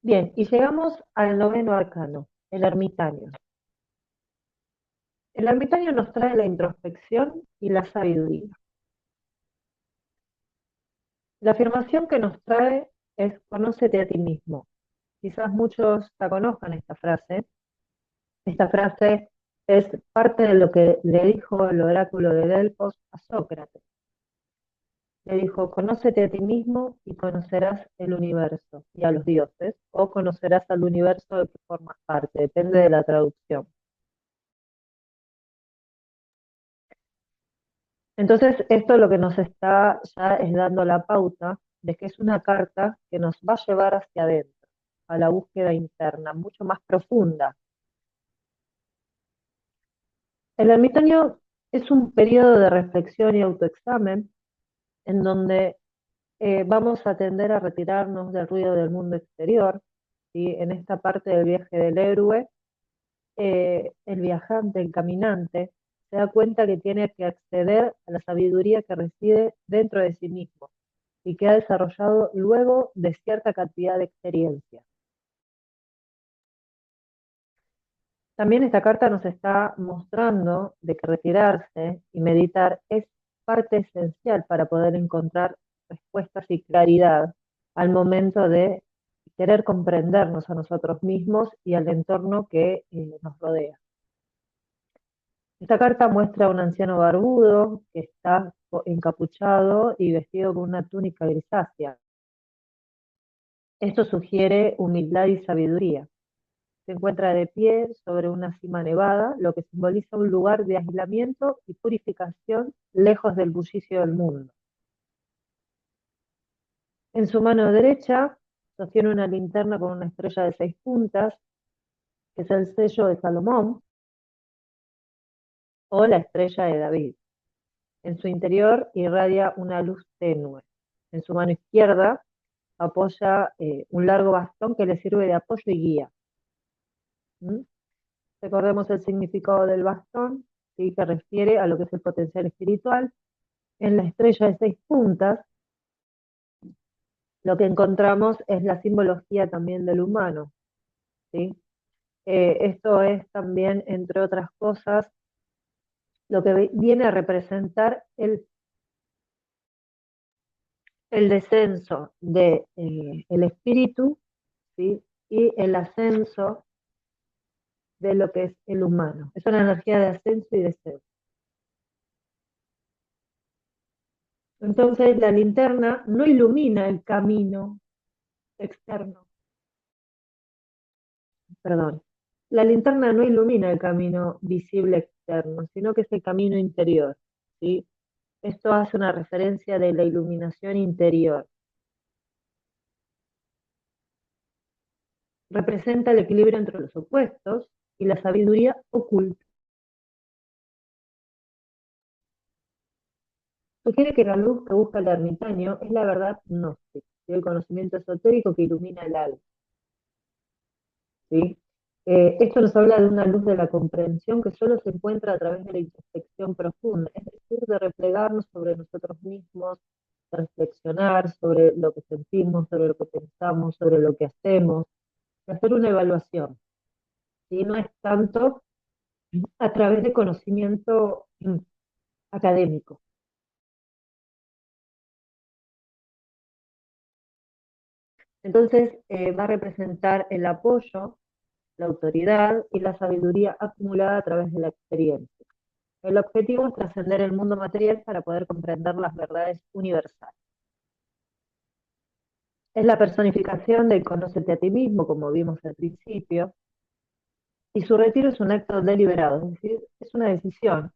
Bien, y llegamos al noveno arcano, el ermitaño. El ermitaño nos trae la introspección y la sabiduría. La afirmación que nos trae es conócete a ti mismo. Quizás muchos la conozcan esta frase. Esta frase es parte de lo que le dijo el oráculo de Delfos a Sócrates. Le dijo, conócete a ti mismo y conocerás el universo y a los dioses, o conocerás al universo del que formas parte, depende de la traducción. Entonces, esto lo que nos está ya es dando la pauta de que es una carta que nos va a llevar hacia adentro, a la búsqueda interna, mucho más profunda. El ermitaño es un periodo de reflexión y autoexamen en donde vamos a tender a retirarnos del ruido del mundo exterior, ¿sí? En esta parte del viaje del héroe, el viajante, el caminante, se da cuenta que tiene que acceder a la sabiduría que reside dentro de sí mismo y que ha desarrollado luego de cierta cantidad de experiencia. También esta carta nos está mostrando de que retirarse y meditar es parte esencial para poder encontrar respuestas y claridad al momento de querer comprendernos a nosotros mismos y al entorno que nos rodea. Esta carta muestra a un anciano barbudo que está encapuchado y vestido con una túnica grisácea. Esto sugiere humildad y sabiduría. Se encuentra de pie sobre una cima nevada, lo que simboliza un lugar de aislamiento y purificación lejos del bullicio del mundo. En su mano derecha sostiene una linterna con una estrella de 6 puntas, que es el sello de Salomón, o la estrella de David. En su interior irradia una luz tenue. En su mano izquierda apoya un largo bastón que le sirve de apoyo y guía. ¿Mm? Recordemos el significado del bastón, ¿sí? Que refiere a lo que es el potencial espiritual. En la estrella de 6 puntas, lo que encontramos es la simbología también del humano, ¿sí? Esto es también, entre otras cosas, lo que viene a representar el descenso de, el espíritu, ¿sí? Y el ascenso de lo que es el humano. Es una energía de ascenso y descenso. Entonces, la linterna no ilumina el camino externo, perdón. La linterna no ilumina el camino visible externo, sino que es el camino interior, ¿sí? Esto hace una referencia de la iluminación interior. Representa el equilibrio entre los opuestos y la sabiduría oculta. Sugiere que la luz que busca el ermitaño es la verdad gnóstica, ¿sí? El conocimiento esotérico que ilumina el alma, ¿sí? Esto nos habla de una luz de la comprensión que solo se encuentra a través de la introspección profunda, es decir, de replegarnos sobre nosotros mismos, de reflexionar sobre lo que sentimos, sobre lo que pensamos, sobre lo que hacemos, de hacer una evaluación, ¿sí? No es tanto a través de conocimiento académico. Entonces, va a representar el apoyo, la autoridad y la sabiduría acumulada a través de la experiencia. El objetivo es trascender el mundo material para poder comprender las verdades universales. Es la personificación del conócete a ti mismo, como vimos al principio, y su retiro es un acto deliberado, es decir, es una decisión,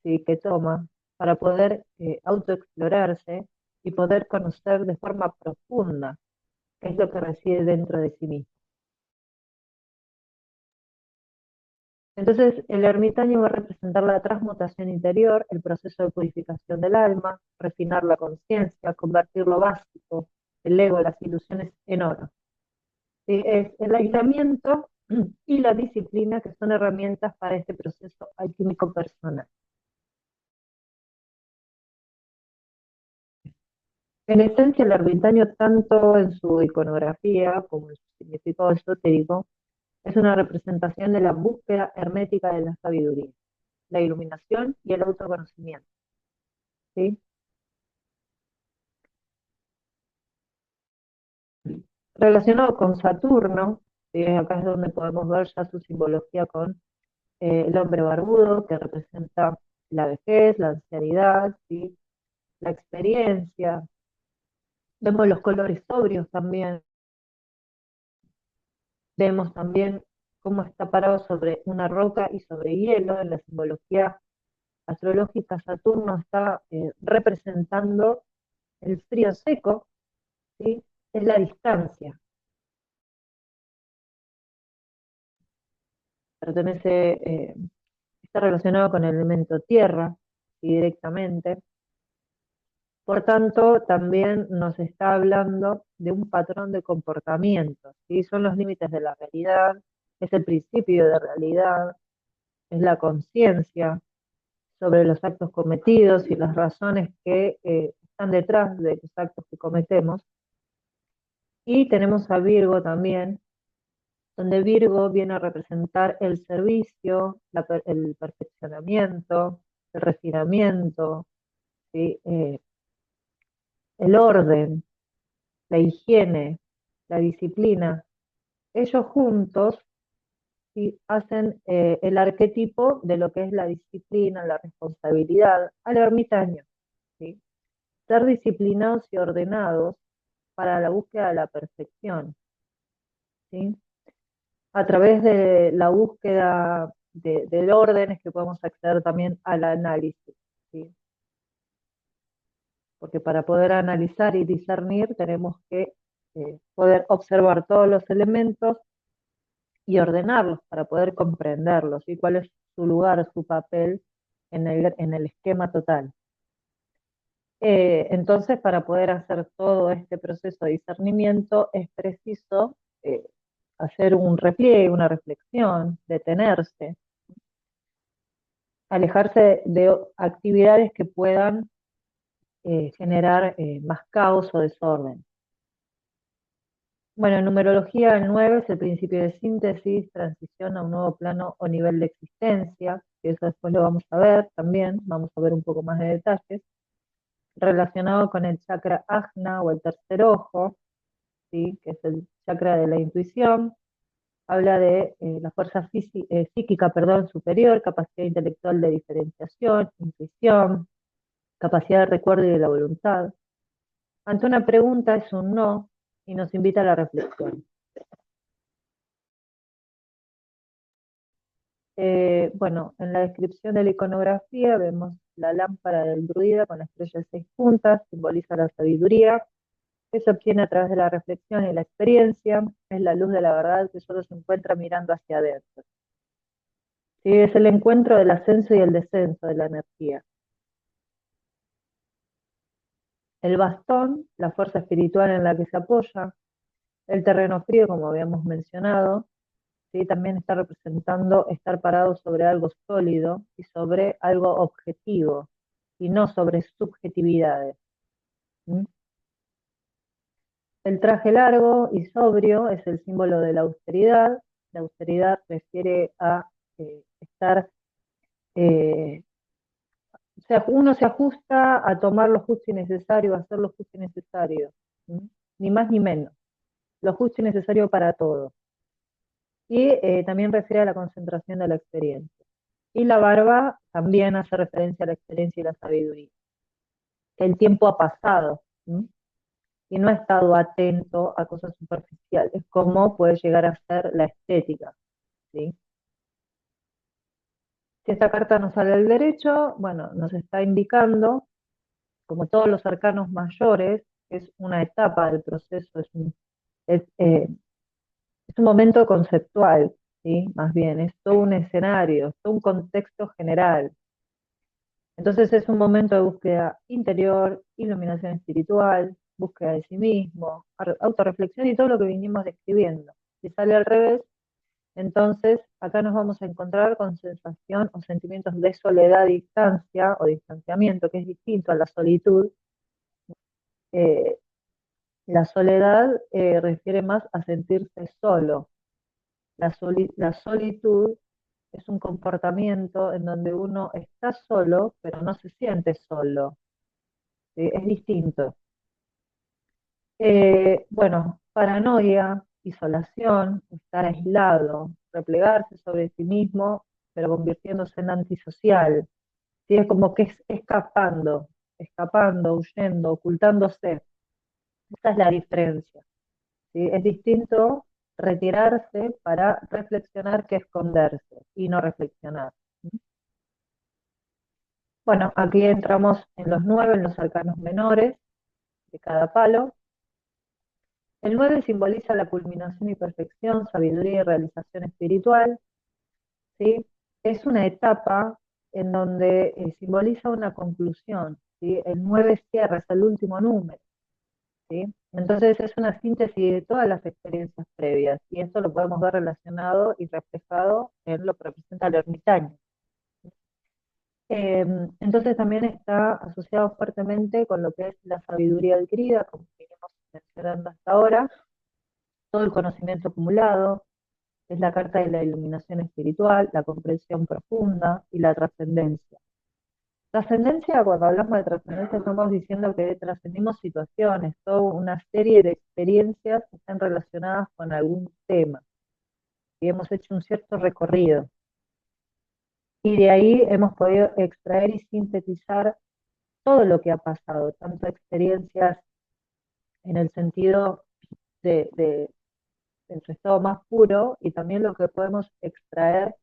¿sí? Que toma para poder autoexplorarse y poder conocer de forma profunda qué es lo que reside dentro de sí mismo. Entonces, el ermitaño va a representar la transmutación interior, el proceso de purificación del alma, refinar la conciencia, convertir lo básico, el ego, las ilusiones en oro. ¿Sí? Es el aislamiento y la disciplina que son herramientas para este proceso alquímico personal. En esencia, el ermitaño, tanto en su iconografía como en su significado esotérico, es una representación de la búsqueda hermética de la sabiduría, la iluminación y el autoconocimiento, ¿sí? Relacionado con Saturno, ¿sí? Acá es donde podemos ver ya su simbología con el hombre barbudo, que representa la vejez, la ancianidad, ¿sí? La experiencia. Vemos los colores sobrios también. Vemos también cómo está parado sobre una roca y sobre hielo. En la simbología astrológica, Saturno está representando el frío seco, ¿sí? Es la distancia. Pertenece, está relacionado con el elemento tierra, ¿sí? Directamente. Por tanto, también nos está hablando de un patrón de comportamiento, ¿sí? Son los límites de la realidad, es el principio de realidad, es la conciencia sobre los actos cometidos y las razones que están detrás de los actos que cometemos. Y tenemos a Virgo también, donde Virgo viene a representar el servicio, el perfeccionamiento, el refinamiento, ¿sí? El orden, la higiene, la disciplina. Ellos juntos, ¿sí? Hacen el arquetipo de lo que es la disciplina, la responsabilidad al ermitaño, ¿sí? Ser disciplinados y ordenados para la búsqueda de la perfección, ¿sí? A través de la búsqueda del orden es que podemos acceder también al análisis, ¿sí? Porque para poder analizar y discernir tenemos que poder observar todos los elementos y ordenarlos para poder comprenderlos y cuál es su lugar, su papel en el esquema total. Entonces, para poder hacer todo este proceso de discernimiento es preciso hacer un repliegue, una reflexión, detenerse, alejarse de actividades que puedan generar más caos o desorden. Bueno, en numerología el 9 es el principio de síntesis, transición a un nuevo plano o nivel de existencia, que eso después lo vamos a ver también, vamos a ver un poco más de detalles, relacionado con el chakra ajna o el tercer ojo, ¿sí? Que es el chakra de la intuición, habla de la fuerza psíquica, perdón, superior, capacidad intelectual de diferenciación, intuición, capacidad de recuerdo y de la voluntad. Ante una pregunta es un no y nos invita a la reflexión. Bueno, en la descripción de la iconografía vemos la lámpara del druida con la estrella de 6 puntas, simboliza la sabiduría, que se obtiene a través de la reflexión y la experiencia, es la luz de la verdad que solo se encuentra mirando hacia adentro. ¿Sí? Es el encuentro del ascenso y el descenso de la energía. El bastón, la fuerza espiritual en la que se apoya, el terreno frío, como habíamos mencionado, ¿sí? También está representando estar parado sobre algo sólido y sobre algo objetivo, y no sobre subjetividades. ¿Mm? El traje largo y sobrio es el símbolo de la austeridad. La austeridad refiere a estar, eh, o sea, uno se ajusta a tomar lo justo y necesario, a hacer lo justo y necesario, ¿Mm? Ni más ni menos, lo justo y necesario para todo. Y también refiere a la concentración de la experiencia. Y la barba también hace referencia a la experiencia y la sabiduría. El tiempo ha pasado, ¿sí? Y no ha estado atento a cosas superficiales, como puede llegar a ser la estética, ¿sí? Si esta carta nos sale al derecho, bueno, nos está indicando, como todos los arcanos mayores, es una etapa del proceso, es, eh, es un momento conceptual, ¿sí? Más bien, es todo un escenario, es todo un contexto general. Entonces es un momento de búsqueda interior, iluminación espiritual, búsqueda de sí mismo, autorreflexión y todo lo que vinimos describiendo. Si sale al revés, entonces acá nos vamos a encontrar con sensación o sentimientos de soledad, distancia o distanciamiento, que es distinto a la solitud, Eh, la soledad refiere más a sentirse solo. La solitud es un comportamiento en donde uno está solo, pero no se siente solo. ¿Sí? Es distinto. Bueno, paranoia, isolación, estar aislado, replegarse sobre sí mismo, pero convirtiéndose en antisocial. ¿Sí? Es como que es escapando, huyendo, ocultándose. Esa es la diferencia. ¿Sí? Es distinto retirarse para reflexionar que esconderse y no reflexionar. Bueno, aquí entramos en los 9, en los arcanos menores de cada palo. El 9 simboliza la culminación y perfección, sabiduría y realización espiritual, ¿sí? Es una etapa en donde simboliza una conclusión, ¿sí? El 9 cierra, es el último número, ¿sí? Entonces es una síntesis de todas las experiencias previas, y esto lo podemos ver relacionado y reflejado en lo que representa el ermitaño. Entonces también está asociado fuertemente con lo que es la sabiduría adquirida, como venimos mencionando hasta ahora, todo el conocimiento acumulado, es la carta de la iluminación espiritual, la comprensión profunda y la trascendencia. Trascendencia, cuando hablamos de trascendencia, estamos diciendo que trascendimos situaciones, toda una serie de experiencias que están relacionadas con algún tema, y hemos hecho un cierto recorrido. Y de ahí hemos podido extraer y sintetizar todo lo que ha pasado, tanto experiencias en el sentido de su estado más puro, y también lo que podemos extraer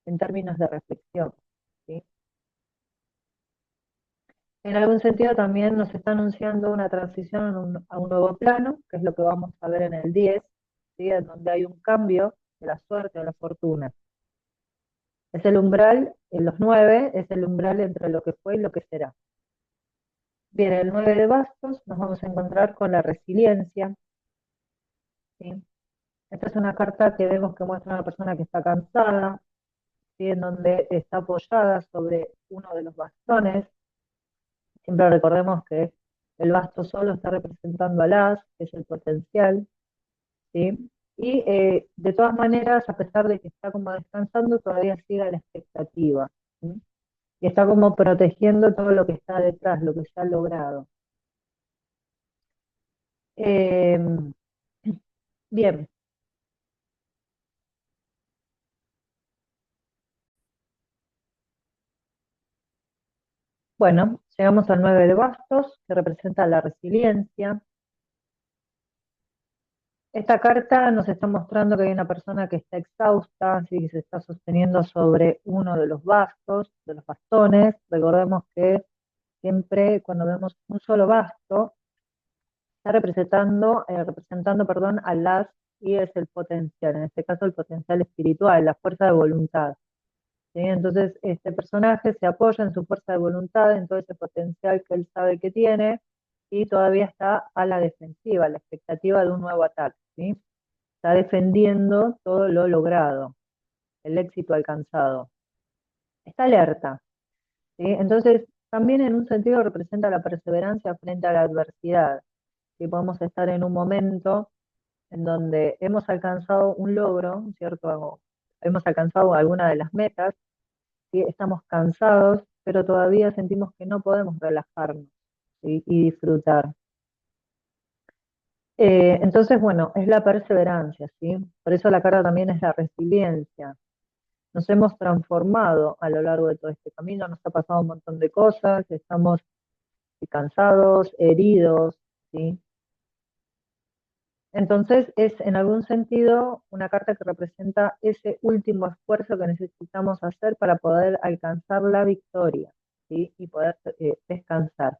en términos de reflexión. ¿Sí? En algún sentido también nos está anunciando una transición a un nuevo plano, que es lo que vamos a ver en el 10, ¿sí? En donde hay un cambio de la suerte o la fortuna. Es el umbral, en los 9, es el umbral entre lo que fue y lo que será. Bien, el 9 de bastos nos vamos a encontrar con la resiliencia, ¿sí? Esta es una carta que vemos que muestra a una persona que está cansada, ¿sí? En donde está apoyada sobre uno de los bastones. Siempre recordemos que el basto solo está representando al as, que es el potencial, ¿sí? Y de todas maneras, a pesar de que está como descansando, todavía sigue a la expectativa, ¿sí? Y está como protegiendo todo lo que está detrás, lo que se ha logrado. Eh, bien, bueno, llegamos al 9 de bastos, que representa la resiliencia. Esta carta nos está mostrando que hay una persona que está exhausta, así que se está sosteniendo sobre uno de los bastos, de los bastones. Recordemos que siempre cuando vemos un solo basto, está representando, perdón, al as, y es el potencial, en este caso el potencial espiritual, la fuerza de voluntad. ¿Sí? Entonces, este personaje se apoya en su fuerza de voluntad, en todo ese potencial que él sabe que tiene, y todavía está a la defensiva, a la expectativa de un nuevo ataque. ¿Sí? Está defendiendo todo lo logrado, el éxito alcanzado. Está alerta, ¿sí? Entonces, también en un sentido representa la perseverancia frente a la adversidad. ¿Sí? Podemos estar en un momento en donde hemos alcanzado un logro, ¿cierto? Hemos alcanzado alguna de las metas, ¿sí? Estamos cansados, pero todavía sentimos que no podemos relajarnos, ¿sí? Y disfrutar. Entonces, bueno, es la perseverancia, ¿sí? Por eso la carta también es la resiliencia. Nos hemos transformado a lo largo de todo este camino, nos ha pasado un montón de cosas, estamos cansados, heridos, ¿sí? Entonces es en algún sentido una carta que representa ese último esfuerzo que necesitamos hacer para poder alcanzar la victoria, ¿sí? Y poder descansar.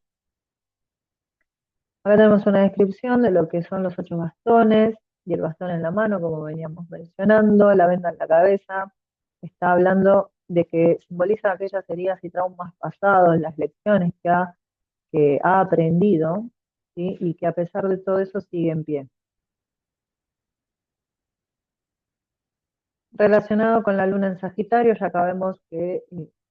Acá tenemos una descripción de lo que son los 8 bastones y el bastón en la mano, como veníamos mencionando, la venda en la cabeza. Está hablando de que simboliza aquellas heridas y traumas pasados, las lecciones que ha aprendido, ¿sí? Y que a pesar de todo eso sigue en pie. Relacionado con la luna en Sagitario, ya acabamos que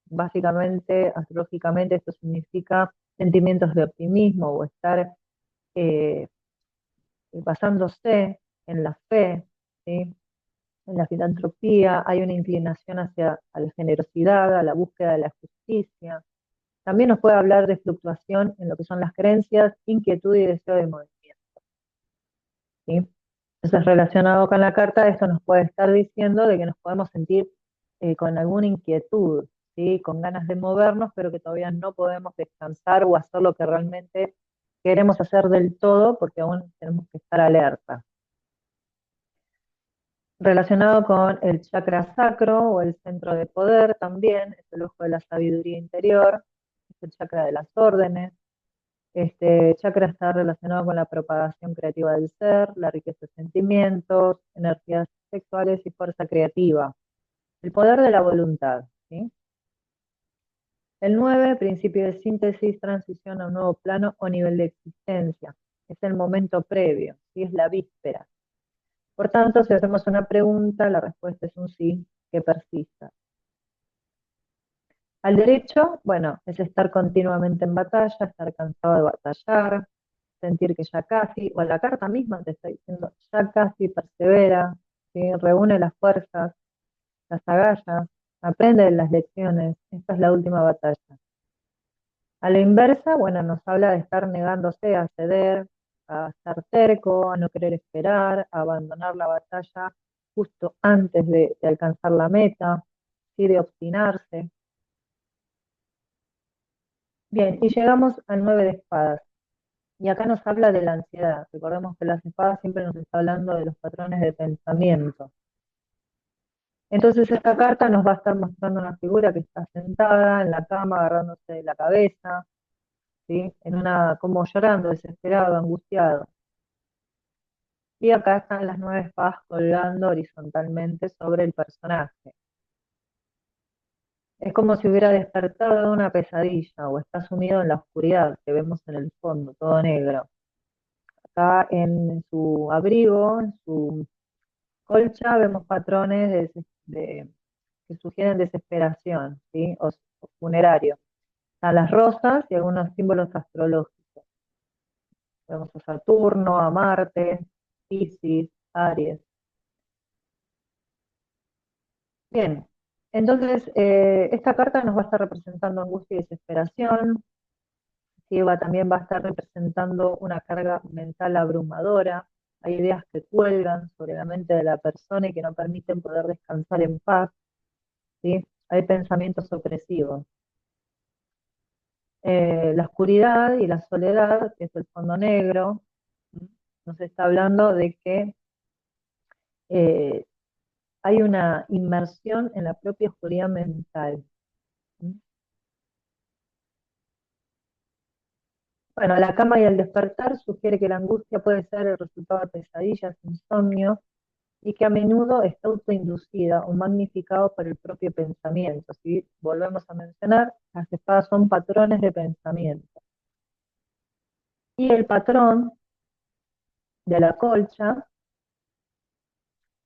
básicamente, astrológicamente, esto significa sentimientos de optimismo o estar eh, basándose en la fe, ¿sí? En la filantropía, hay una inclinación hacia a la generosidad, a la búsqueda de la justicia. También nos puede hablar de fluctuación en lo que son las creencias, inquietud y deseo de movimiento, ¿sí? Entonces, relacionado con la carta, esto nos puede estar diciendo de que nos podemos sentir con alguna inquietud, ¿sí? Con ganas de movernos, pero que todavía no podemos descansar o hacer lo que realmente queremos hacer del todo, porque aún tenemos que estar alerta. Relacionado con el chakra sacro o el centro de poder también, es el ojo de la sabiduría interior, es el chakra de las órdenes. Este chakra está relacionado con la propagación creativa del ser, la riqueza de sentimientos, energías sexuales y fuerza creativa. El poder de la voluntad, ¿sí? El 9, principio de síntesis, transición a un nuevo plano o nivel de existencia. Es el momento previo, ¿sí? Es la víspera. Por tanto, si hacemos una pregunta, la respuesta es un sí que persista. Al derecho, bueno, es estar continuamente en batalla, estar cansado de batallar, sentir que ya casi, o la carta misma te está diciendo, ya casi persevera, ¿sí? Reúne las fuerzas, las agallas, aprende de las lecciones, esta es la última batalla. A la inversa, bueno, nos habla de estar negándose a ceder, a estar terco, a no querer esperar, a abandonar la batalla justo antes de alcanzar la meta, ¿sí? De obstinarse. Bien, y llegamos al 9 de espadas. Y acá nos habla de la ansiedad. Recordemos que las espadas siempre nos está hablando de los patrones de pensamiento. Entonces esta carta nos va a estar mostrando una figura que está sentada en la cama agarrándose de la cabeza, ¿sí? En una, como llorando, desesperado, angustiado. Y acá están las 9 espadas colgando horizontalmente sobre el personaje. Es como si hubiera despertado de una pesadilla o está sumido en la oscuridad que vemos en el fondo, todo negro. Acá en su abrigo, en su colcha, vemos patrones que sugieren desesperación, ¿sí? O funerario. Están las rosas y algunos símbolos astrológicos. Vemos a Saturno, a Marte, Piscis, Aries. Bien, entonces esta carta nos va a estar representando angustia y desesperación, ¿sí? También va a estar representando una carga mental abrumadora. Hay ideas que cuelgan sobre la mente de la persona y que no permiten poder descansar en paz, ¿sí? Hay pensamientos opresivos. La oscuridad y la soledad, que es el fondo negro, ¿sí? Nos está hablando de que eh, hay una inmersión en la propia oscuridad mental, ¿sí? Bueno, la cama y el despertar sugiere que la angustia puede ser el resultado de pesadillas, insomnio, y que a menudo está autoinducida o magnificado por el propio pensamiento. Si volvemos a mencionar, las espadas son patrones de pensamiento. Y el patrón de la colcha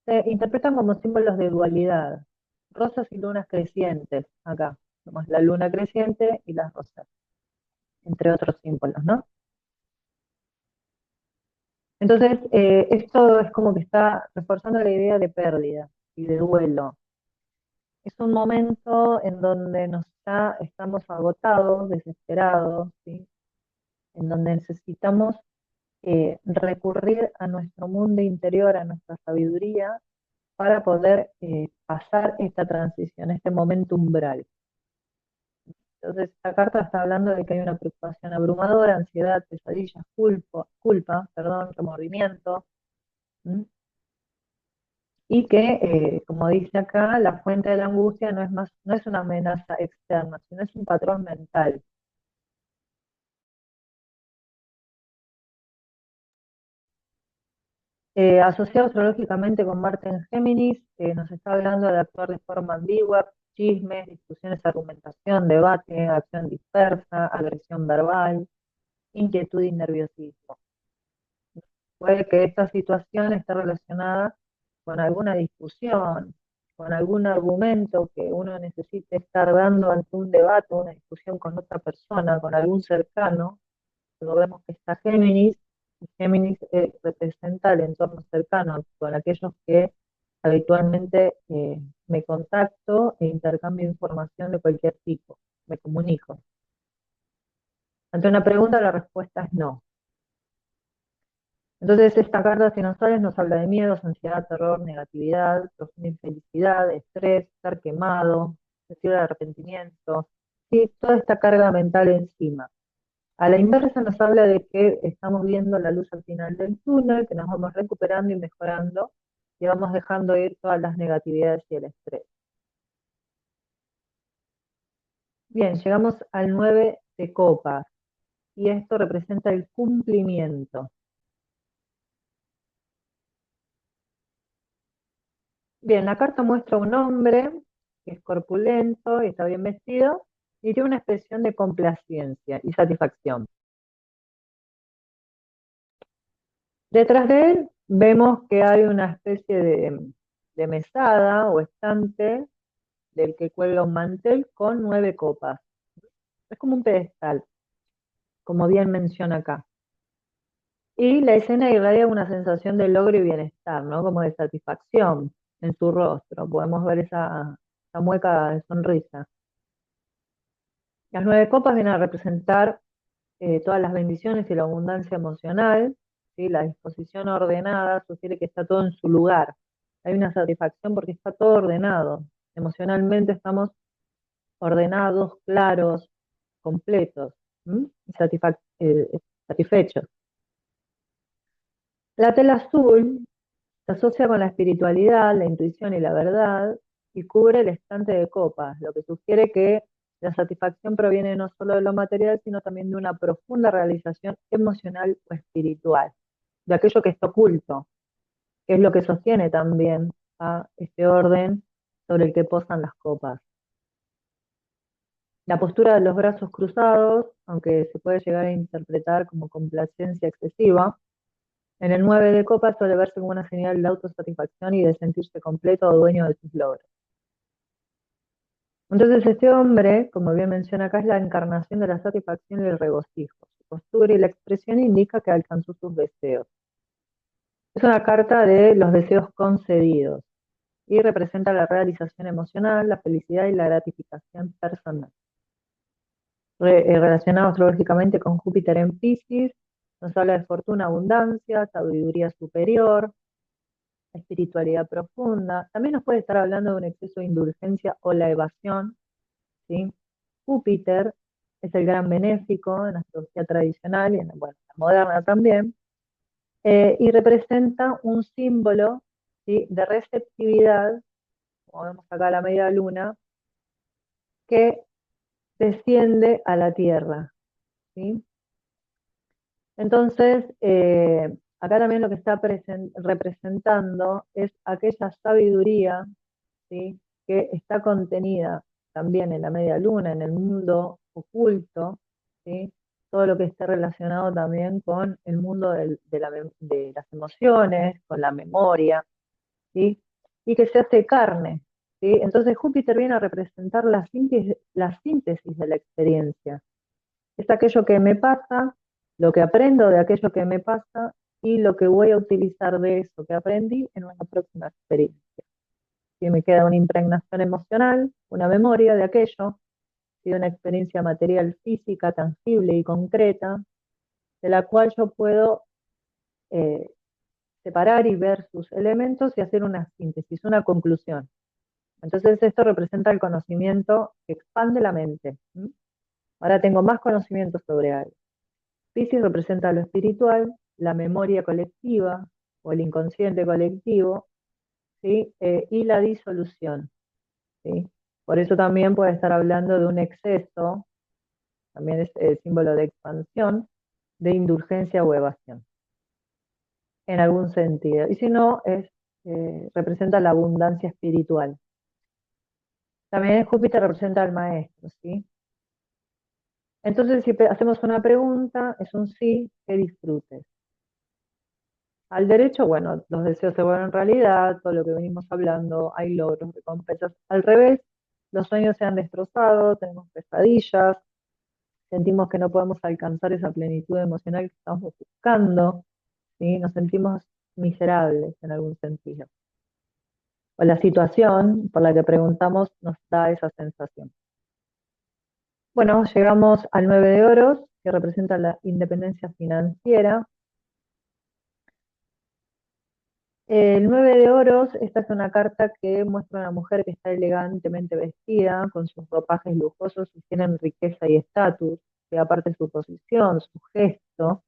se interpretan como símbolos de dualidad, rosas y lunas crecientes, acá, tenemos la luna creciente y las rosas, entre otros símbolos, ¿no? Entonces, esto es como que está reforzando la idea de pérdida y de duelo. Es un momento en donde estamos agotados, desesperados, ¿sí? En donde necesitamos recurrir a nuestro mundo interior, a nuestra sabiduría, para poder pasar esta transición, este momento umbral. Entonces, esta carta está hablando de que hay una preocupación abrumadora, ansiedad, pesadillas, culpa, perdón, remordimiento, ¿m? Y que, como dice acá, la fuente de la angustia no es una amenaza externa, sino es un patrón mental. Asociado astrológicamente con Marte en Géminis, nos está hablando de actuar de forma ambigua, chismes, discusiones, argumentación, debate, acción dispersa, agresión verbal, inquietud y nerviosismo. Puede que esta situación esté relacionada con alguna discusión, con algún argumento que uno necesite estar dando ante un debate, una discusión con otra persona, con algún cercano. Luego vemos que está Géminis, Géminis representa el entorno cercano con aquellos que habitualmente me contacto e intercambio información de cualquier tipo, me comunico. Ante una pregunta, la respuesta es no. Entonces, esta carta sinusales nos habla de miedos, ansiedad, terror, negatividad, profunda infelicidad, estrés, estar quemado, sentir arrepentimiento, ¿sí? Toda esta carga mental encima. A la inversa nos habla de que estamos viendo la luz al final del túnel, que nos vamos recuperando y mejorando, y vamos dejando ir todas las negatividades y el estrés. Bien, llegamos al 9 de copas, y esto representa el cumplimiento. Bien, la carta muestra un hombre que es corpulento y está bien vestido y tiene una expresión de complacencia y satisfacción. Detrás de él vemos que hay una especie de mesada o estante del que cuelga un mantel con 9 copas. Es como un pedestal, como bien menciona acá. Y la escena irradia una sensación de logro y bienestar, ¿no? Como de satisfacción en su rostro. Podemos ver esa mueca de sonrisa. Las 9 copas vienen a representar todas las bendiciones y la abundancia emocional, ¿sí? La disposición ordenada sugiere que está todo en su lugar. Hay una satisfacción porque está todo ordenado. Emocionalmente estamos ordenados, claros, completos, y satisfechos. La tela azul se asocia con la espiritualidad, la intuición y la verdad y cubre el estante de copas, lo que sugiere que la satisfacción proviene no solo de lo material, sino también de una profunda realización emocional o espiritual, de aquello que está oculto, que es lo que sostiene también a este orden sobre el que posan las copas. La postura de los brazos cruzados, aunque se puede llegar a interpretar como complacencia excesiva, en el 9 de copas suele verse como una señal de autosatisfacción y de sentirse completo o dueño de sus logros. Entonces este hombre, como bien menciona acá, es la encarnación de la satisfacción y el regocijo. Su postura y la expresión indica que alcanzó sus deseos. Es una carta de los deseos concedidos y representa la realización emocional, la felicidad y la gratificación personal. Relacionado astrológicamente con Júpiter en Piscis, nos habla de fortuna, abundancia, sabiduría superior, espiritualidad profunda. También nos puede estar hablando de un exceso de indulgencia o la evasión, ¿sí? Júpiter es el gran benéfico en la astrología tradicional y en bueno, la moderna también, y representa un símbolo, ¿sí? De receptividad, como vemos acá la media luna, que desciende a la Tierra, ¿sí? Entonces, acá también lo que está representando es aquella sabiduría, ¿sí? Que está contenida también en la media luna, en el mundo oculto, ¿sí? Todo lo que esté relacionado también con el mundo de las emociones, con la memoria, ¿sí? Y que se hace carne, ¿sí? Entonces Júpiter viene a representar la síntesis de la experiencia. Es aquello que me pasa, lo que aprendo de aquello que me pasa y lo que voy a utilizar de eso que aprendí en una próxima experiencia. Si me queda una impregnación emocional, una memoria de aquello, y una experiencia material física, tangible y concreta, de la cual yo puedo eh, separar y ver sus elementos y hacer una síntesis, una conclusión. Entonces esto representa el conocimiento que expande la mente. Ahora tengo más conocimiento sobre algo. Piscis representa lo espiritual, la memoria colectiva o el inconsciente colectivo, ¿sí? Y la disolución, ¿sí? Por eso también puede estar hablando de un exceso, también es el símbolo de expansión, de indulgencia o evasión, en algún sentido. Y si no, representa la abundancia espiritual. También Júpiter representa al maestro, ¿sí? Entonces, si hacemos una pregunta, es un sí, que disfrutes. Al derecho, bueno, los deseos se vuelven realidad, todo lo que venimos hablando, hay logros, recompensas. Al revés, los sueños se han destrozado, tenemos pesadillas, sentimos que no podemos alcanzar esa plenitud emocional que estamos buscando. ¿sí? Nos sentimos miserables en algún sentido. O la situación por la que preguntamos nos da esa sensación. Bueno, llegamos al 9 de oros, que representa la independencia financiera. El 9 de oros, esta es una carta que muestra a una mujer que está elegantemente vestida, con sus ropajes lujosos y tienen riqueza y estatus, que aparte su posición, su gesto,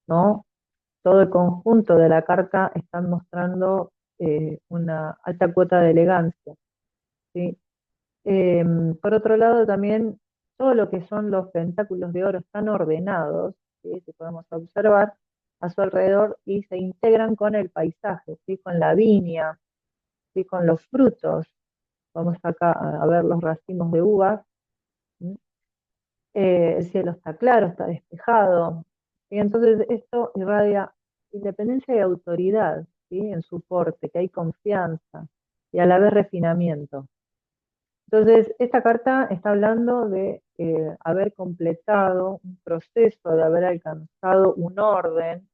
¿no? Todo el conjunto de la carta están mostrando una alta cuota de elegancia, ¿sí? Por otro lado, también todo lo que son los pentáculos de oro están ordenados, ¿sí? Si podemos observar a su alrededor y se integran con el paisaje, ¿sí? Con la viña, ¿sí? Con los frutos. Vamos acá a ver los racimos de uvas. ¿Sí? El cielo está claro, está despejado. Y entonces esto irradia independencia y autoridad, ¿sí? En su porte, que hay confianza y a la vez refinamiento. Entonces, esta carta está hablando de haber completado un proceso, de haber alcanzado un orden,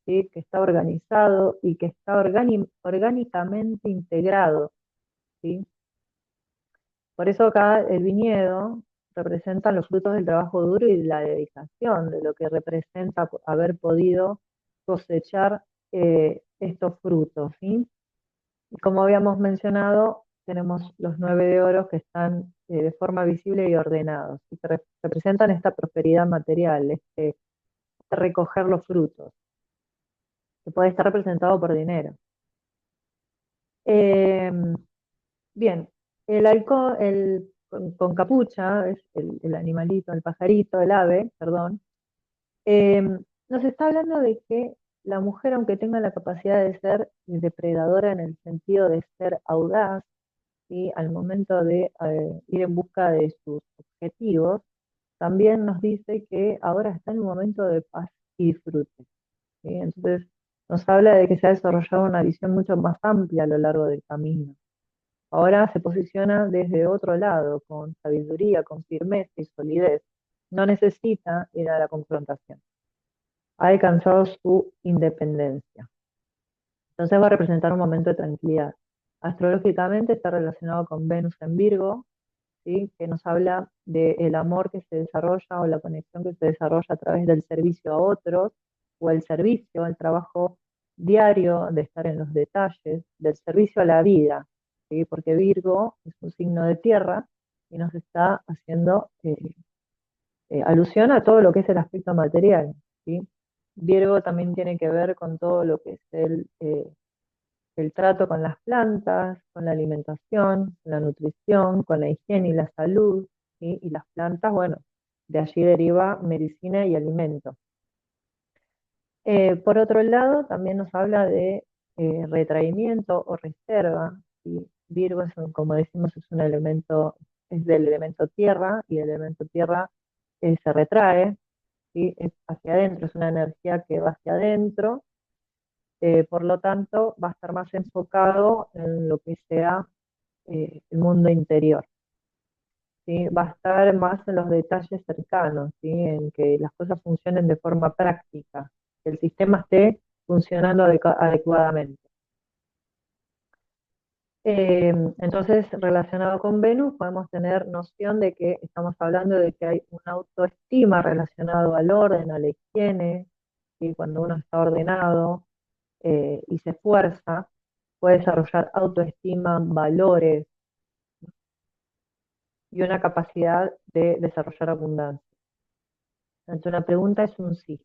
¿sí? Que está organizado y que está orgánicamente integrado, ¿sí? Por eso acá el viñedo representa los frutos del trabajo duro y de la dedicación, de lo que representa haber podido cosechar estos frutos, ¿sí? Y como habíamos mencionado, tenemos los 9 de oro que están de forma visible y ordenados, y que representan esta prosperidad material, este recoger los frutos, que puede estar representado por dinero. Eh, Bien, el halcón, con capucha, es el animalito, el pajarito, el ave, perdón, eh, nos está hablando de que la mujer, aunque tenga la capacidad de ser depredadora en el sentido de ser audaz, ¿sí? Al momento de ir en busca de sus objetivos, también nos dice que ahora está en un momento de paz y disfrute, ¿sí? Entonces, nos habla de que se ha desarrollado una visión mucho más amplia a lo largo del camino. Ahora se posiciona desde otro lado, con sabiduría, con firmeza y solidez. No necesita ir a la confrontación. Ha alcanzado su independencia. Entonces va a representar un momento de tranquilidad. Astrológicamente está relacionado con Venus en Virgo, ¿sí? Que nos habla del amor que se desarrolla o la conexión que se desarrolla a través del servicio a otros, o el servicio, el trabajo diario de estar en los detalles, del servicio a la vida, ¿sí? Porque Virgo es un signo de tierra y nos está haciendo alusión a todo lo que es el aspecto material, ¿sí? Virgo también tiene que ver con todo lo que es el trato con las plantas, con la alimentación, con la nutrición, con la higiene y la salud, ¿sí? Y las plantas, bueno, de allí deriva medicina y alimento. Por otro lado, también nos habla de retraimiento o reserva, ¿sí? Virgo, como decimos, es un elemento, es del elemento tierra, y el elemento tierra se retrae, ¿sí? Es hacia adentro, es una energía que va hacia adentro. Por lo tanto, va a estar más enfocado en lo que sea el mundo interior, ¿sí? Va a estar más en los detalles cercanos, ¿sí? En que las cosas funcionen de forma práctica, que el sistema esté funcionando adecuadamente. Entonces, relacionado con Venus, podemos tener noción de que estamos hablando de que hay una autoestima relacionado al orden, a la higiene, ¿sí? Cuando uno está ordenado y se esfuerza, puede desarrollar autoestima, valores y una capacidad de desarrollar abundancia. Ante una pregunta es un sí.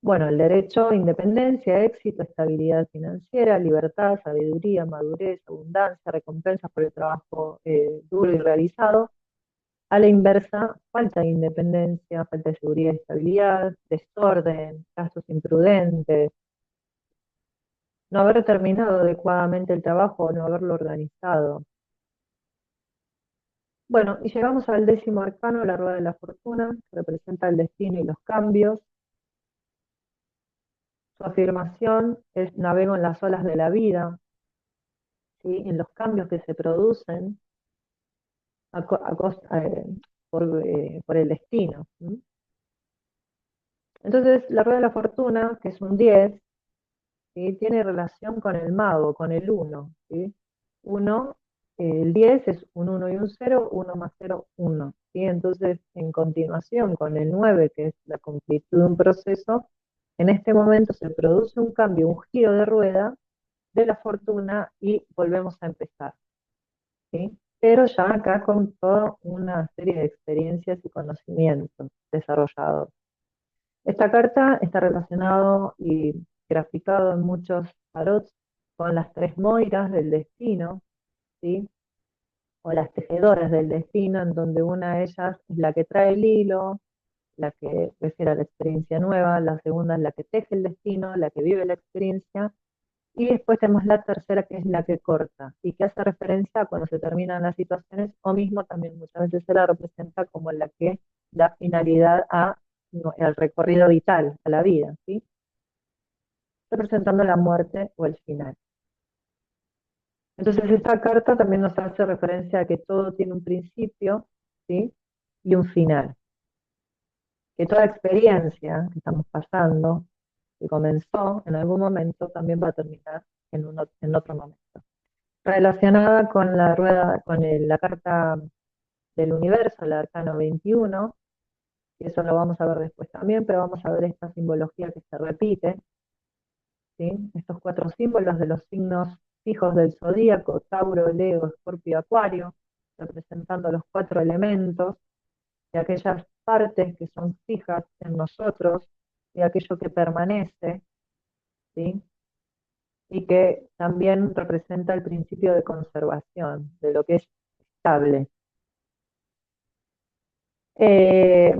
Bueno, el derecho, independencia, éxito, estabilidad financiera, libertad, sabiduría, madurez, abundancia, recompensas por el trabajo duro y realizado. A la inversa, falta de independencia, falta de seguridad y estabilidad, desorden, gastos imprudentes, no haber terminado adecuadamente el trabajo o no haberlo organizado. Bueno, y llegamos al 10º arcano, la rueda de la fortuna, que representa el destino y los cambios. Su afirmación es: navego en las olas de la vida, ¿sí? En los cambios que se producen a por el destino, ¿sí? Entonces, la rueda de la fortuna, que es un 10, ¿sí? Tiene relación con el mago, con el uno, ¿sí? Uno, el 10 es un uno y un cero, uno más cero, uno, ¿sí? Entonces, en continuación con el 9, que es la completud de un proceso, en este momento se produce un cambio, un giro de rueda de la fortuna y volvemos a empezar, ¿sí? Pero ya acá con toda una serie de experiencias y conocimientos desarrollados. Esta carta está relacionado y graficado en muchos tarots con las tres moiras del destino, ¿sí? O las tejedoras del destino, en donde una de ellas es la que trae el hilo, la que refiere a la experiencia nueva, la segunda es la que teje el destino, la que vive la experiencia, y después tenemos la tercera que es la que corta, y que hace referencia a cuando se terminan las situaciones, o mismo también muchas veces se la representa como la que da finalidad a, no, al recorrido vital, a la vida, ¿sí? Representando la muerte o el final. Entonces esta carta también nos hace referencia a que todo tiene un principio, ¿sí? Y un final. Que toda experiencia que estamos pasando, que comenzó en algún momento, también va a terminar en otro momento. Relacionada con la rueda, con la carta del universo, el arcano 21, y eso lo vamos a ver después también, pero vamos a ver esta simbología que se repite, ¿sí? Estos cuatro símbolos de los signos fijos del zodíaco, Tauro, Leo, Escorpio, Acuario, representando los cuatro elementos de aquellas partes que son fijas en nosotros y aquello que permanece, ¿sí? Y que también representa el principio de conservación, de lo que es estable. Eh,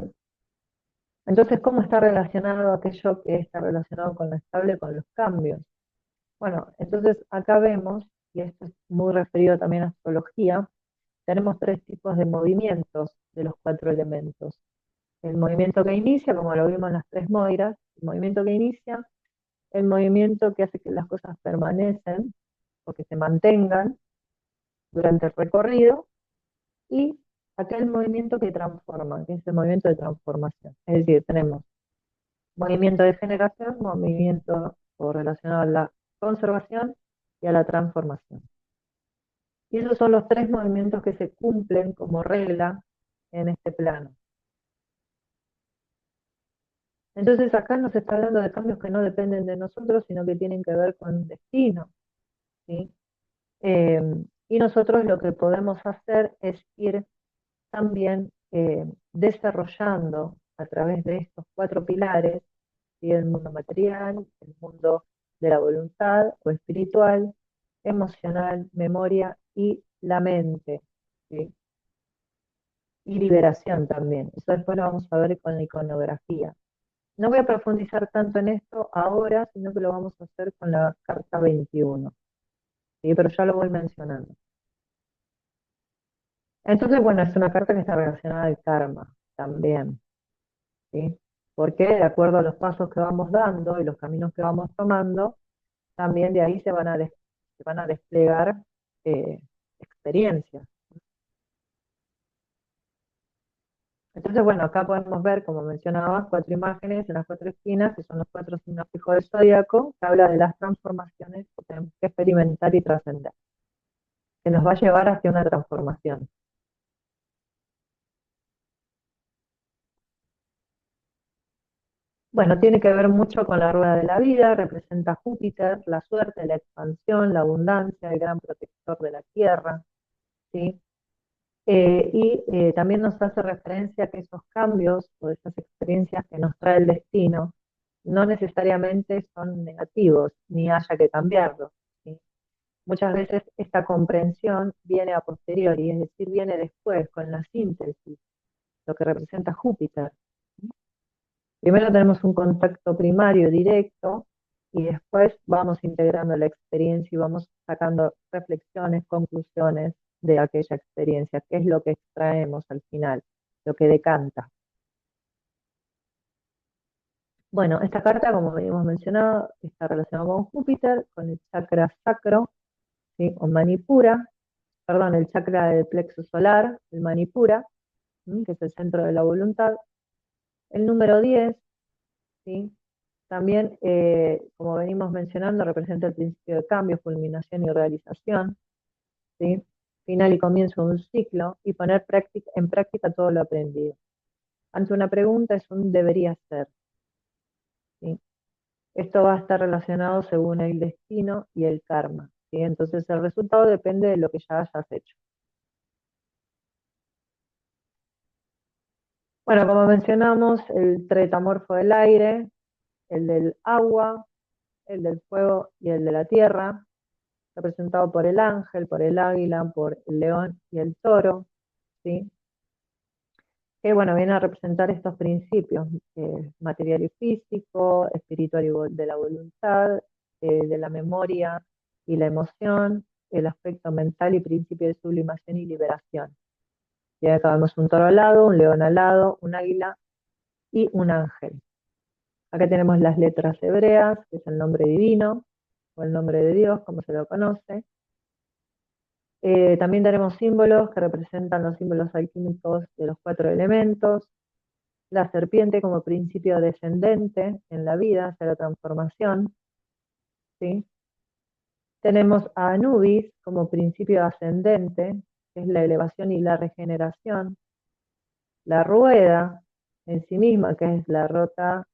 entonces, ¿cómo está relacionado aquello que está relacionado con lo estable, con los cambios? Bueno, entonces acá vemos, y esto es muy referido también a astrología, tenemos tres tipos de movimientos de los cuatro elementos. El movimiento que inicia, como lo vimos en las tres moiras, el movimiento que inicia, el movimiento que hace que las cosas permanecen o que se mantengan durante el recorrido, y aquel movimiento que transforma, que es el movimiento de transformación. Es decir, tenemos movimiento de generación, movimiento o relacionado a la conservación y a la transformación. Y esos son los tres movimientos que se cumplen como regla en este plano. Entonces acá nos está hablando de cambios que no dependen de nosotros, sino que tienen que ver con destino, ¿sí? Eh, y nosotros lo que podemos hacer es ir también desarrollando a través de estos cuatro pilares, ¿sí? El mundo material, el mundo de la voluntad o espiritual, emocional, memoria y la mente, ¿sí? Y liberación también. Eso después lo vamos a ver con la iconografía. No voy a profundizar tanto en esto ahora, sino que lo vamos a hacer con la carta 21, ¿sí? Pero ya lo voy mencionando. Entonces, bueno, es una carta que está relacionada al karma también, ¿sí? Porque de acuerdo a los pasos que vamos dando y los caminos que vamos tomando, también de ahí se van a desplegar eh, experiencias. Entonces, bueno, acá podemos ver, como mencionaba, cuatro imágenes en las cuatro esquinas, que son los cuatro signos fijos del zodíaco, que habla de las transformaciones que tenemos que experimentar y trascender, que nos va a llevar hacia una transformación. Bueno, tiene que ver mucho con la rueda de la vida, representa a Júpiter, la suerte, la expansión, la abundancia, el gran protector de la tierra, ¿sí? También nos hace referencia a que esos cambios o esas experiencias que nos trae el destino no necesariamente son negativos, ni haya que cambiarlos, ¿sí? Muchas veces esta comprensión viene a posteriori, es decir, viene después con la síntesis, lo que representa Júpiter. Primero tenemos un contacto primario directo y después vamos integrando la experiencia y vamos sacando reflexiones, conclusiones de aquella experiencia, qué es lo que extraemos al final, lo que decanta. Bueno, esta carta, como habíamos mencionado, está relacionada con Júpiter, con el chakra sacro, ¿sí? O Manipura, perdón, el chakra del plexo solar, el Manipura, ¿sí? Que es el centro de la voluntad. El número 10 ¿sí? También, como venimos mencionando, representa el principio de cambio, culminación y realización, ¿sí? Final y comienzo de un ciclo y poner en práctica todo lo aprendido. Ante una pregunta es un debería ser, ¿sí? Esto va a estar relacionado según el destino y el karma, ¿sí? Entonces el resultado depende de lo que ya hayas hecho. Bueno, como mencionamos, el tretamorfo del aire, el del agua, el del fuego y el de la tierra, representado por el ángel, por el águila, por el león y el toro, ¿sí? Que bueno, viene a representar estos principios, material y físico, espiritual de la voluntad, de la memoria y la emoción, el aspecto mental y principio de sublimación y liberación. Y acá vemos un toro alado, un león alado, un águila y un ángel. Acá tenemos las letras hebreas, que es el nombre divino, o el nombre de Dios, como se lo conoce. También tenemos símbolos que representan los símbolos alquímicos de los 4 elementos, la serpiente como principio descendente en la vida hacia la transformación, ¿sí? Tenemos a Anubis como principio ascendente, que es la elevación y la regeneración, la rueda en sí misma, que es la rota,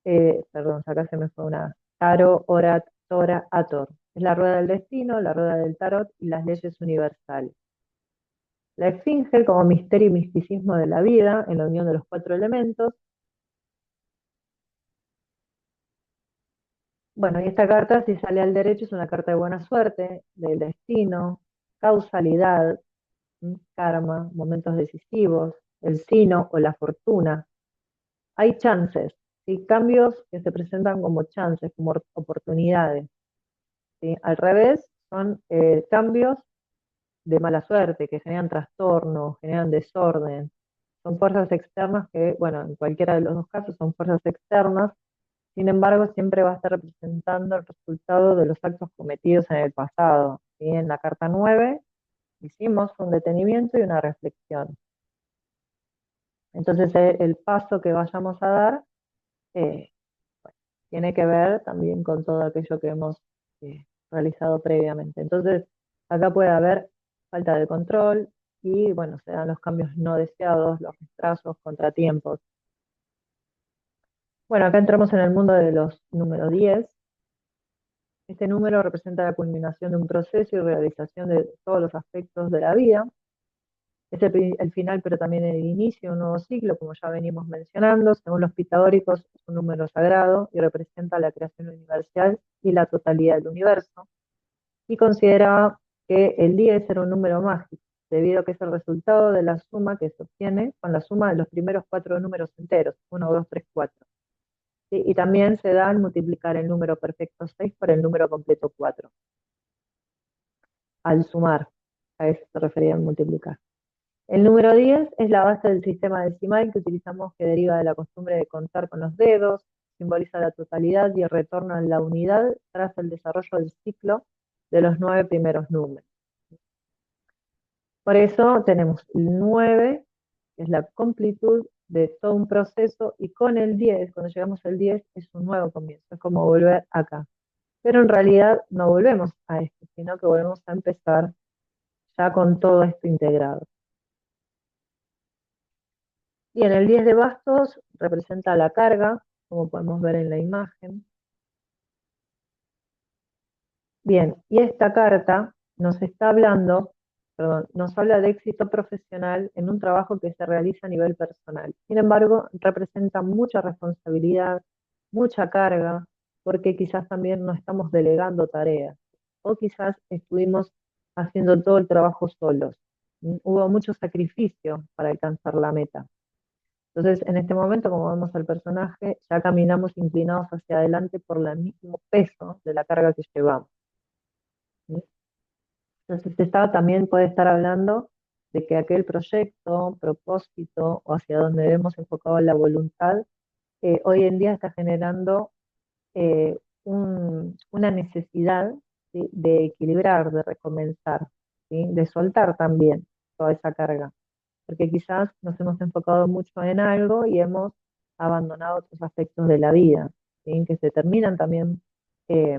perdón, acá se me fue una, Taro, Orat, Tora, Ator. Es la rueda del destino, la rueda del tarot y las leyes universales. La esfinge como misterio y misticismo de la vida en la unión de los 4 elementos. Bueno, y esta carta, si sale al derecho, es una carta de buena suerte, del destino, causalidad, karma, momentos decisivos, el sino o la fortuna. Hay chances, ¿sí? Cambios que se presentan como chances, como oportunidades, ¿sí? Al revés, son cambios de mala suerte, que generan trastorno, generan desorden. Son fuerzas externas que, bueno, en cualquiera de los dos casos son fuerzas externas. Sin embargo, siempre va a estar representando el resultado de los actos cometidos en el pasado, ¿sí? En la carta 9 hicimos un detenimiento y una reflexión. Entonces, el paso que vayamos a dar eh, tiene que ver también con todo aquello que hemos realizado previamente. Entonces, acá puede haber falta de control y, bueno, se dan los cambios no deseados, los retrasos, contratiempos. Bueno, acá entramos en el mundo de los números 10. Este número representa la culminación de un proceso y realización de todos los aspectos de la vida. Es el final, pero también el inicio de un nuevo ciclo, como ya venimos mencionando. Según los pitagóricos, es un número sagrado y representa la creación universal y la totalidad del universo. Y consideraba que el 10 era un número mágico, debido a que es el resultado de la suma que se obtiene con la suma de los primeros 4 números enteros, 1, 2, 3, 4. ¿Sí? Y también se da al multiplicar el número perfecto 6 por el número completo 4, al sumar, a eso se refería al multiplicar. El número 10 es la base del sistema decimal que utilizamos, que deriva de la costumbre de contar con los dedos, simboliza la totalidad y el retorno a la unidad tras el desarrollo del ciclo de los 9 primeros números. Por eso tenemos el 9, que es la completud de todo un proceso, y con el 10, cuando llegamos al 10, es un nuevo comienzo, es como volver acá. Pero en realidad no volvemos a esto, sino que volvemos a empezar ya con todo esto integrado. Y en el 10 de bastos representa la carga, como podemos ver en la imagen. Bien, y esta carta nos está hablando, perdón, nos habla de éxito profesional en un trabajo que se realiza a nivel personal. Sin embargo, representa mucha responsabilidad, mucha carga, porque quizás también no estamos delegando tareas, o quizás estuvimos haciendo todo el trabajo solos. Hubo mucho sacrificio para alcanzar la meta. Entonces, en este momento, como vemos al personaje, ya caminamos inclinados hacia adelante por el mismo peso de la carga que llevamos, ¿sí? Entonces, también puede estar hablando de que aquel proyecto, propósito o hacia donde hemos enfocado la voluntad, hoy en día está generando una necesidad, ¿sí? De equilibrar, de recomenzar, ¿sí? De soltar también toda esa carga, porque quizás nos hemos enfocado mucho en algo y hemos ha abandonado otros aspectos de la vida, ¿sí? Que se terminan también eh,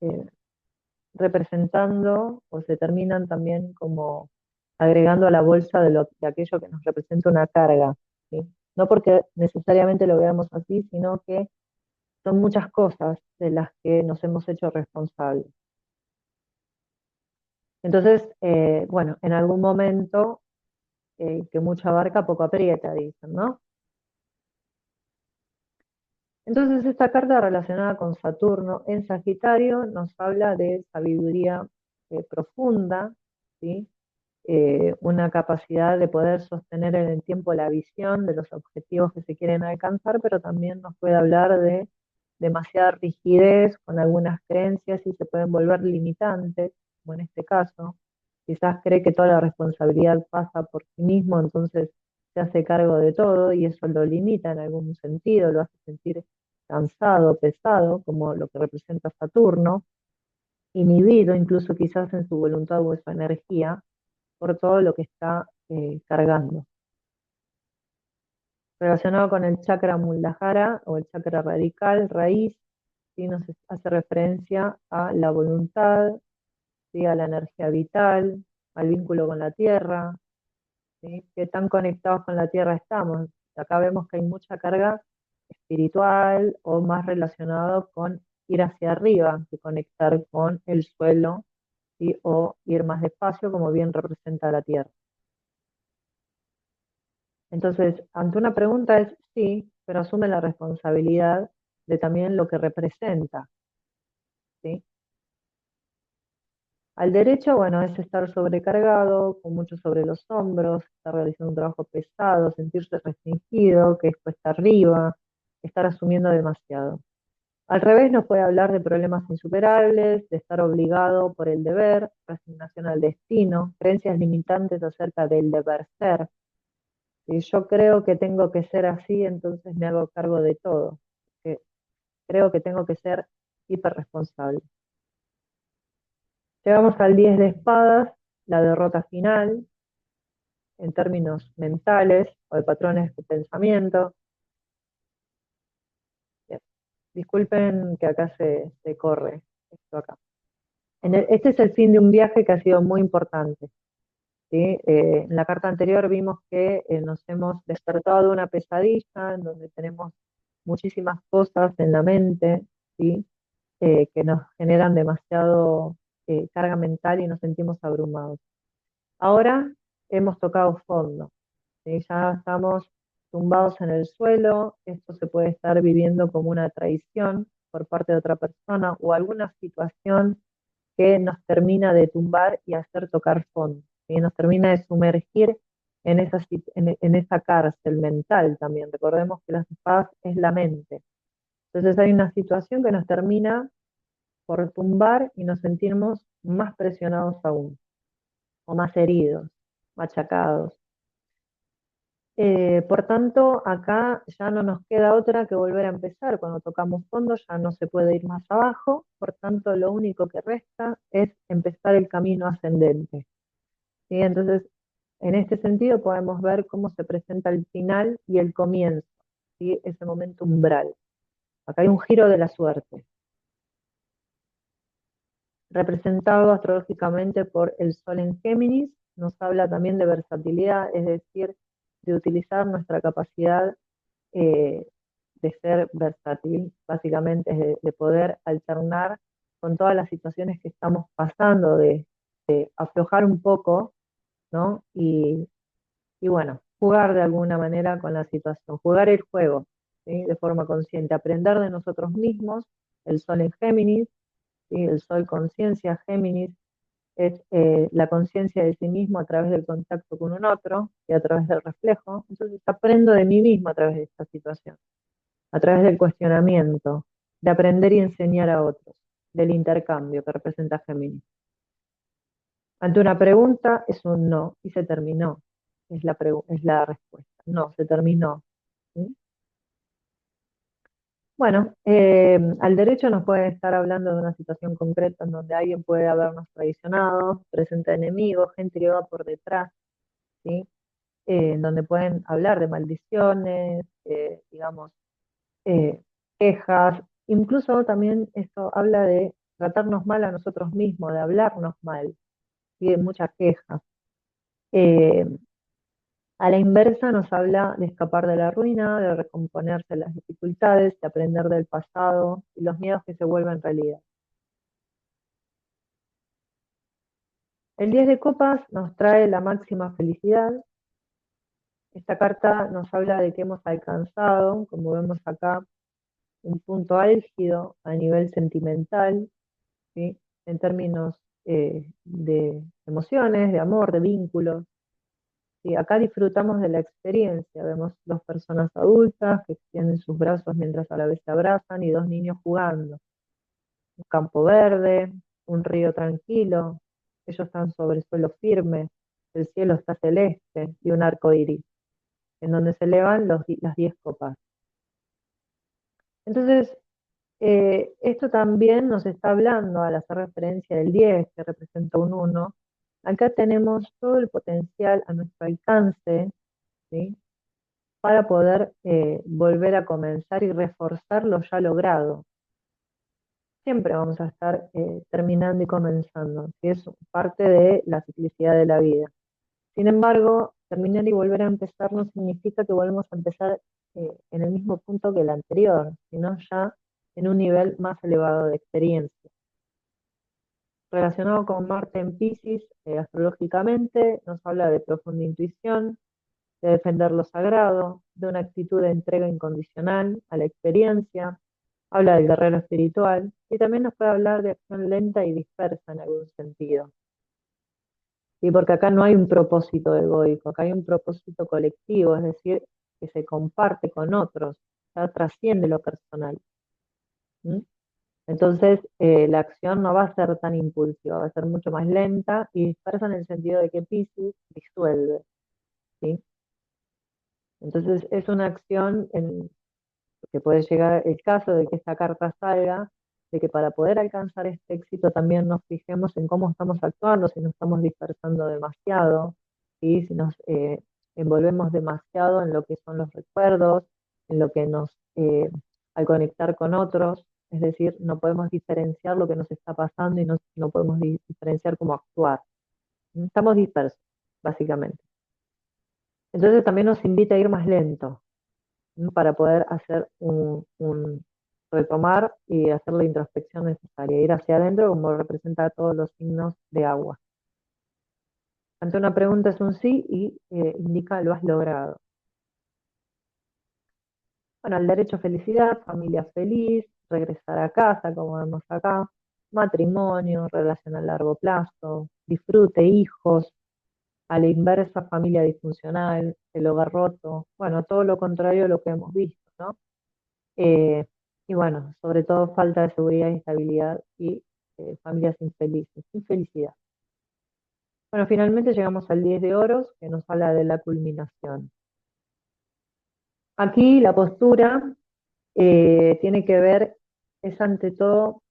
eh, representando o se terminan también como agregando a la bolsa de aquello que nos representa una carga, ¿sí? No porque necesariamente lo veamos así, sino que son muchas cosas de las que nos hemos hecho responsables. Entonces, bueno, en algún momento, que mucha abarca, poco aprieta, dicen, ¿no? Entonces, esta carta relacionada con Saturno en Sagitario nos habla de sabiduría profunda, ¿sí? Una capacidad de poder sostener en el tiempo la visión de los objetivos que se quieren alcanzar, pero también nos puede hablar de demasiada rigidez con algunas creencias y se pueden volver limitantes, como en este caso. Quizás cree que toda la responsabilidad pasa por sí mismo, entonces se hace cargo de todo y eso lo limita en algún sentido, lo hace sentir cansado, pesado, como lo que representa Saturno, inhibido incluso quizás en su voluntad o en su energía por todo lo que está cargando. Relacionado con el chakra Muladhara o el chakra radical, raíz, ¿sí? Nos hace referencia a la voluntad, ¿sí? A la energía vital, al vínculo con la tierra, ¿sí? Qué tan conectados con la tierra estamos. Acá vemos que hay mucha carga espiritual o más relacionado con ir hacia arriba que conectar con el suelo, ¿sí? O ir más despacio, como bien representa la tierra. Entonces, ante una pregunta es sí, pero asume la responsabilidad de también lo que representa, ¿sí? Al derecho, bueno, es estar sobrecargado, con mucho sobre los hombros, estar realizando un trabajo pesado, sentirse restringido, que es cuesta arriba, estar asumiendo demasiado. Al revés, nos puede hablar de problemas insuperables, de estar obligado por el deber, resignación al destino, creencias limitantes acerca del deber ser. Si yo creo que tengo que ser así, entonces me hago cargo de todo. Que creo que tengo que ser hiperresponsable. Llegamos al 10 de espadas, la derrota final, en términos mentales o de patrones de pensamiento. Bien, disculpen que acá se corre esto acá. Este es el fin de un viaje que ha sido muy importante, ¿sí? En la carta anterior vimos que nos hemos despertado de una pesadilla en donde tenemos muchísimas cosas en la mente, ¿sí? Que nos generan demasiado carga mental y nos sentimos abrumados. Ahora hemos tocado fondo, ¿sí? Ya estamos tumbados en el suelo, esto se puede estar viviendo como una traición por parte de otra persona o alguna situación que nos termina de tumbar y hacer tocar fondo, ¿sí? Nos termina de sumergir en esa cárcel mental también. Recordemos que las espadas es la mente. Entonces hay una situación que nos termina por tumbar y nos sentimos más presionados aún, o más heridos, machacados. Por tanto, acá ya no nos queda otra que volver a empezar. Cuando tocamos fondo ya no se puede ir más abajo, por tanto lo único que resta es empezar el camino ascendente, ¿sí? Entonces, en este sentido podemos ver cómo se presenta el final y el comienzo, ¿sí? Ese momento umbral. Acá hay un giro de la suerte, representado astrológicamente por el Sol en Géminis, nos habla también de versatilidad, es decir, de utilizar nuestra capacidad eh, de ser versátil, básicamente es de poder alternar con todas las situaciones que estamos pasando, de aflojar un poco, ¿no? Y bueno, jugar de alguna manera con la situación, jugar el juego, ¿sí? De forma consciente, aprender de nosotros mismos, el Sol en Géminis, ¿sí? El Sol conciencia, Géminis, es la conciencia de sí mismo a través del contacto con un otro y a través del reflejo. Entonces aprendo de mí mismo a través de esta situación, a través del cuestionamiento, de aprender y enseñar a otros, del intercambio que representa Géminis. Ante una pregunta es un no y se terminó, es la respuesta. No, se terminó. ¿Sí? Bueno, al derecho nos puede estar hablando de una situación concreta en donde alguien puede habernos traicionado, presenta enemigos, gente que va por detrás, ¿sí? en donde pueden hablar de maldiciones, digamos, eh, quejas, incluso también esto habla de tratarnos mal a nosotros mismos, de hablarnos mal, y de mucha queja. Eh, a la inversa nos habla de escapar de la ruina, de recomponerse de las dificultades, de aprender del pasado y los miedos que se vuelven realidad. El 10 de copas nos trae la máxima felicidad. Esta carta nos habla de que hemos alcanzado, como vemos acá, un punto álgido a nivel sentimental, ¿sí? En términos de emociones, de amor, de vínculos. ¿Sí? Acá disfrutamos de la experiencia. Vemos dos personas adultas que extienden sus brazos mientras a la vez se abrazan y dos niños jugando. Un campo verde, un río tranquilo. Ellos están sobre suelo firme. El cielo está celeste y un arco iris, en donde se elevan las 10 copas. Entonces, esto también nos está hablando, al hacer referencia del 10 que representa un uno. Acá tenemos todo el potencial a nuestro alcance, ¿sí? Para poder volver a comenzar y reforzar lo ya logrado. Siempre vamos a estar terminando y comenzando, que es parte de la ciclicidad de la vida. Sin embargo, terminar y volver a empezar no significa que volvemos a empezar en el mismo punto que el anterior, sino ya en un nivel más elevado de experiencia. Relacionado con Marte en Piscis, astrológicamente, nos habla de profunda intuición, de defender lo sagrado, de una actitud de entrega incondicional a la experiencia, habla del guerrero espiritual y también nos puede hablar de acción lenta y dispersa en algún sentido. ¿Sí? Porque acá no hay un propósito egoico, acá hay un propósito colectivo, es decir, que se comparte con otros, ya trasciende lo personal. ¿Mm? Entonces, la acción no va a ser tan impulsiva, va a ser mucho más lenta y dispersa en el sentido de que Piscis disuelve, ¿sí? Entonces, es una acción que puede llegar el caso de que esta carta salga, de que para poder alcanzar este éxito también nos fijemos en cómo estamos actuando, si nos estamos dispersando demasiado, ¿sí? Si nos envolvemos demasiado en lo que son los recuerdos, en lo que al conectar con otros, es decir, no podemos diferenciar lo que nos está pasando y no podemos diferenciar cómo actuar. Estamos dispersos, básicamente. Entonces también nos invita a ir más lento, ¿no? Para poder hacer retomar y hacer la introspección necesaria, ir hacia adentro como representa todos los signos de agua. Ante una pregunta es un sí y indica lo has logrado. Bueno, el derecho a felicidad, familia feliz, regresar a casa, como vemos acá, matrimonio, relación a largo plazo, disfrute, hijos, a la inversa, familia disfuncional, el hogar roto, bueno, todo lo contrario a lo que hemos visto, ¿no? Eh, y bueno, sobre todo falta de seguridad y estabilidad y familias infelices, infelicidad. Bueno, finalmente llegamos al 10 de oros, que nos habla de la culminación. Aquí la postura tiene que ver, es ante todo,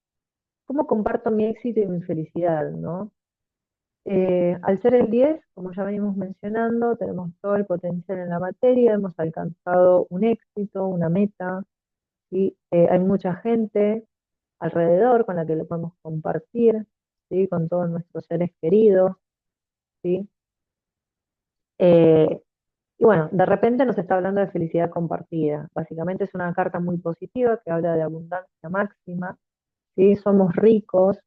cómo comparto mi éxito y mi felicidad, ¿no? Al ser el 10, como ya venimos mencionando, tenemos todo el potencial en la materia, hemos alcanzado un éxito, una meta, ¿sí? Hay mucha gente alrededor con la que lo podemos compartir, ¿sí? Con todos nuestros seres queridos, ¿sí? Eh, y bueno, de repente nos está hablando de felicidad compartida. Básicamente es una carta muy positiva que habla de abundancia máxima, ¿sí? Somos ricos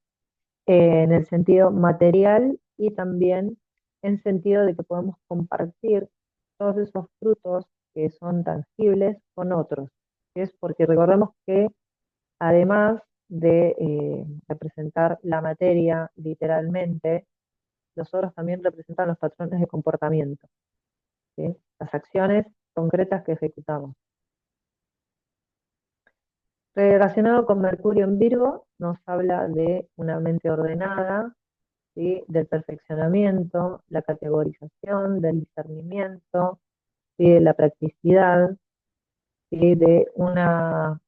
en el sentido material y también en sentido de que podemos compartir todos esos frutos que son tangibles con otros. ¿Sí? Es porque recordemos que además de representar la materia literalmente, los oros también representan los patrones de comportamiento, ¿sí? Las acciones concretas que ejecutamos. Relacionado con Mercurio en Virgo, nos habla de una mente ordenada, ¿sí? Del perfeccionamiento, la categorización, del discernimiento, ¿sí? De la practicidad, ¿sí? De una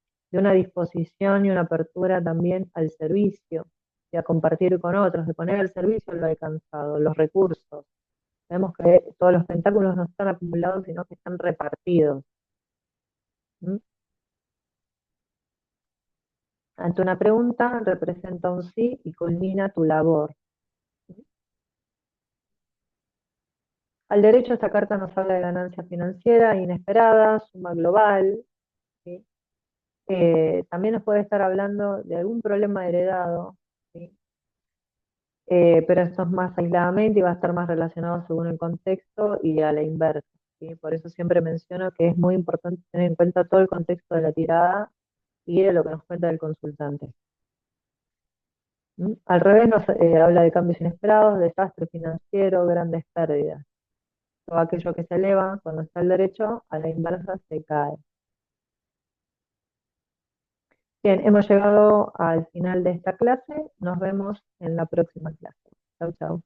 disposición y una apertura también al servicio y a compartir con otros, de poner al servicio lo alcanzado, los recursos, Vemos que todos los pentáculos no están acumulados, sino que están repartidos. ¿Mm? Ante una pregunta, representa un sí y culmina tu labor. Al derecho, esta carta nos habla de ganancia financiera inesperada, suma global, ¿sí? También nos puede estar hablando de algún problema heredado, ¿sí? Pero esto es más aisladamente y va a estar más relacionado según el contexto y a la inversa, ¿sí? Por eso siempre menciono que es muy importante tener en cuenta todo el contexto de la tirada y de lo que nos cuenta el consultante. ¿Mm? Al revés nos habla de cambios inesperados, desastre financiero, grandes pérdidas. Todo aquello que se eleva cuando está al derecho, a la inversa se cae. Bien, hemos llegado al final de esta clase. Nos vemos en la próxima clase. Chau, chau.